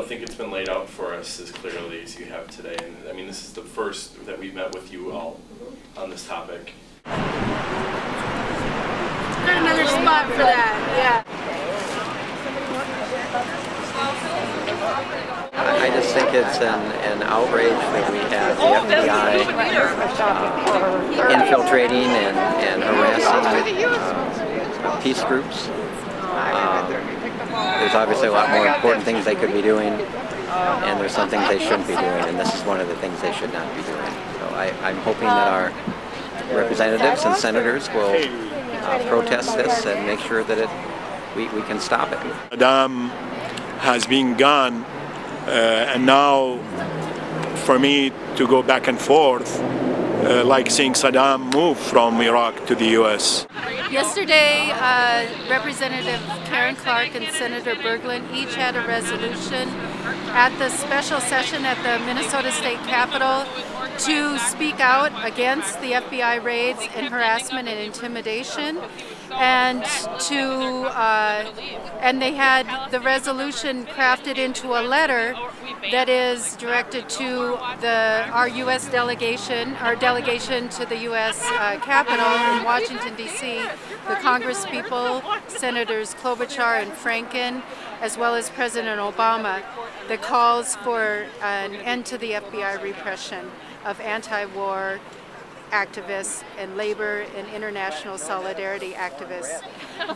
don't think it's been laid out for us as clearly as you have today. And I mean, this is the first that we've met with you all on this topic. Got another spot for that, yeah. I just think it's an outrage that we have the FBI infiltrating and harassing peace groups. There's obviously a lot more important things they could be doing, and there's some things they shouldn't be doing, and this is one of the things they should not be doing. So I'm hoping that our representatives and senators will protest this and make sure that we can stop it. Saddam has been gone, and now for me to go back and forth, like seeing Saddam move from Iraq to the US. Yesterday, Representative Karen Clark and Senator Berglund each had a resolution at the special session at the Minnesota State Capitol to speak out against the FBI raids and harassment and intimidation, and they had the resolution crafted into a letter that is directed to our U.S. delegation, our delegation to the U.S. Capitol in Washington, D.C., the Congresspeople, Senators Klobuchar and Franken, as well as President Obama, that calls for an end to the FBI repression of anti-war activists and labor and international solidarity activists.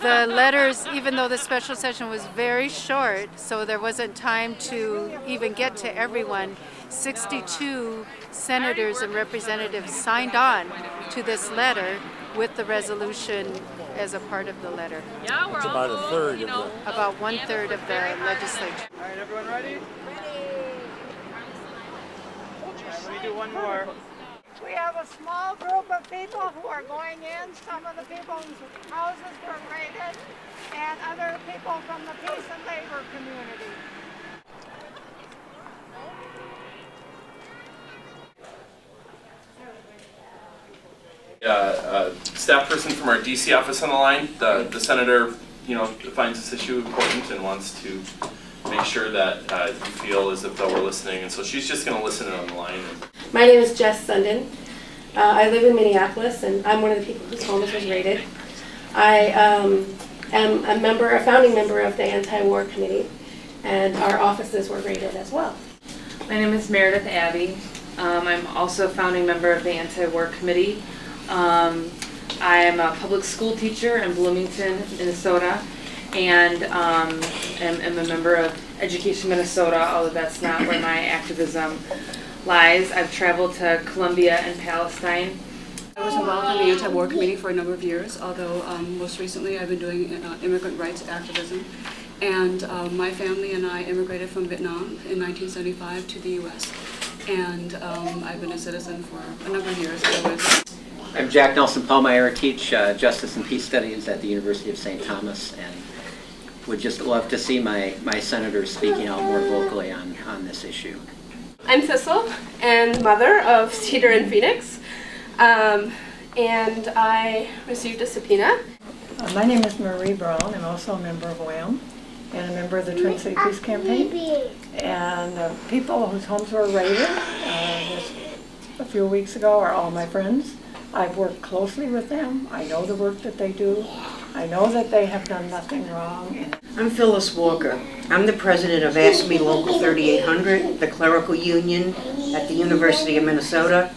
The letters, even though the special session was very short, so there wasn't time to even get to everyone, 62 senators and representatives signed on to this letter with the resolution as a part of the letter. It's about a third of the... About 1/3 of the legislature. All right, everyone ready? Let me do one more. We have a small group of people who are going in. Some of the people's houses were raided, and other people from the peace and labor community. Staff person from our DC office on the line. The senator, finds this issue important and wants to make sure that you feel as if though we're listening, and so she's just going to listen in on the line. My name is Jess Sundin. I live in Minneapolis, and I'm one of the people whose home was raided. I am a founding member of the Anti-War Committee, and our offices were raided as well. My name is Meredith Abbey. I'm also a founding member of the Anti-War Committee. I am a public school teacher in Bloomington, Minnesota, and am a member of Education Minnesota, although that's not where my activism lies. I've traveled to Colombia and Palestine. I was involved in the Anti-War Committee for a number of years, although most recently I've been doing immigrant rights activism. And my family and I immigrated from Vietnam in 1975 to the U.S. And I've been a citizen for a number of years. I'm Jack Nelson-Pallmeyer. I teach Justice and Peace Studies at the University of St. Thomas, and would just love to see my senators speaking out more vocally on this issue. I'm Thistle, and mother of Cedar and Phoenix, and I received a subpoena. My name is Marie Brown. I'm also a member of WHAM and a member of the Twin City Peace Campaign. And people whose homes were raided just a few weeks ago are all my friends. I've worked closely with them. I know the work that they do. I know that they have done nothing wrong. I'm Phyllis Walker. I'm the president of AFSCME Local 3800, the clerical union at the University of Minnesota.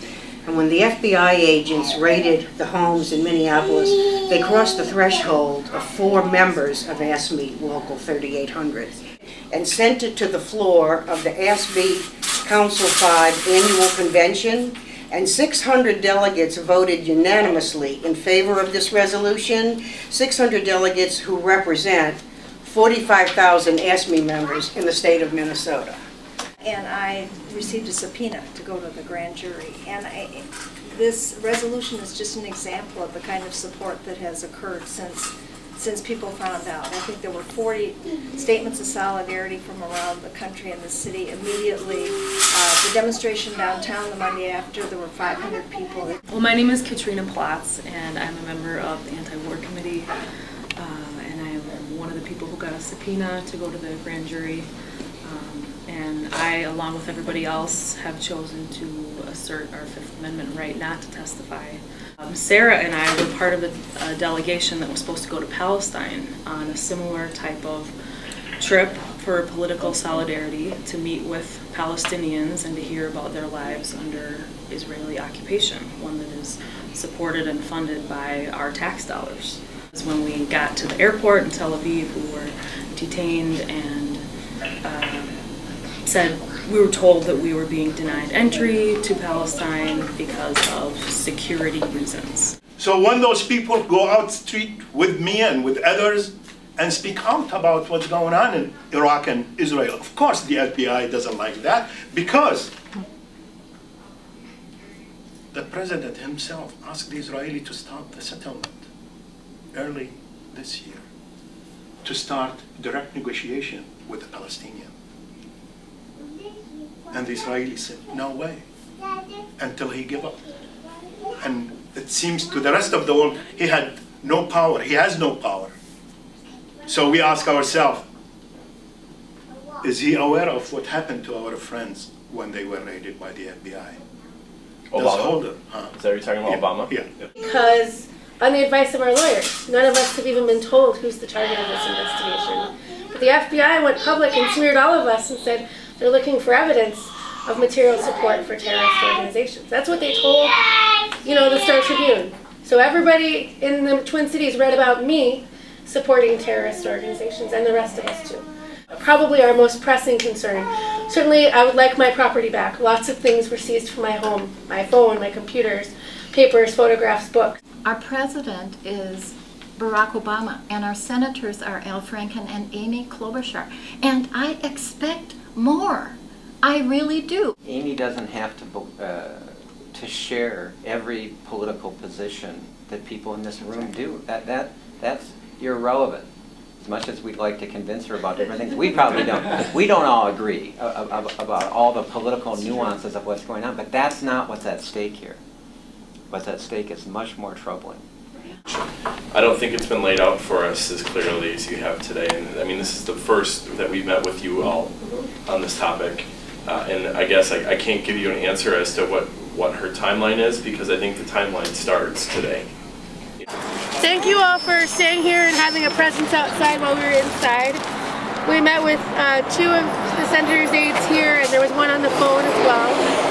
And when the FBI agents raided the homes in Minneapolis, they crossed the threshold of 4 members of AFSCME Local 3800 and sent it to the floor of the AFSCME Council 5 annual convention. And 600 delegates voted unanimously in favor of this resolution, 600 delegates who represent 45,000 AFSCME members in the state of Minnesota. And I received a subpoena to go to the grand jury. And this resolution is just an example of the kind of support that has occurred since people found out. I think there were 40 statements of solidarity from around the country and the city immediately. The demonstration downtown the Monday after, there were 500 people. Well, my name is Katrina Platz, and I'm a member of the Anti-War Committee, and I am one of the people who got a subpoena to go to the grand jury. and I, along with everybody else, have chosen to assert our Fifth Amendment right not to testify. Sarah and I were part of a delegation that was supposed to go to Palestine on a similar type of trip for political solidarity to meet with Palestinians and to hear about their lives under Israeli occupation, one that is supported and funded by our tax dollars. When we got to the airport in Tel Aviv, we were detained and we were told that we were being denied entry to Palestine because of security reasons. So when those people go out street with me and with others and speak out about what's going on in Iraq and Israel, of course the FBI doesn't like that, because the president himself asked the Israeli to stop the settlement early this year, to start direct negotiation with the Palestinians. And the Israelis said, no way, until he gave up. And it seems to the rest of the world, he had no power, he has no power. So we ask ourselves, is he aware of what happened to our friends when they were raided by the FBI? Obama? Is that what you're talking about, Obama? Yeah. Because on the advice of our lawyers, none of us have even been told who's the target of this investigation. But the FBI went public and smeared all of us and said they're looking for evidence of material support for terrorist organizations. That's what they told, the Star Tribune. So everybody in the Twin Cities read about me supporting terrorist organizations, and the rest of us too. Probably our most pressing concern. Certainly, I would like my property back. Lots of things were seized from my home, my phone, my computers, papers, photographs, books. Our president is Barack Obama, and our senators are Al Franken and Amy Klobuchar. And I expect more. I really do. Amy doesn't have to share every political position that people in this room do. That's irrelevant. As much as we'd like to convince her about different things, we probably don't. We don't all agree about all the political nuances of what's going on, but that's not what's at stake here. What's at stake is much more troubling. I don't think it's been laid out for us as clearly as you have today. And I mean, this is the first that we've met with you all on this topic. And I guess I can't give you an answer as to what her timeline is, because I think the timeline starts today. Thank you all for staying here and having a presence outside while we were inside. We met with two of the senator's aides here, and there was one on the phone as well.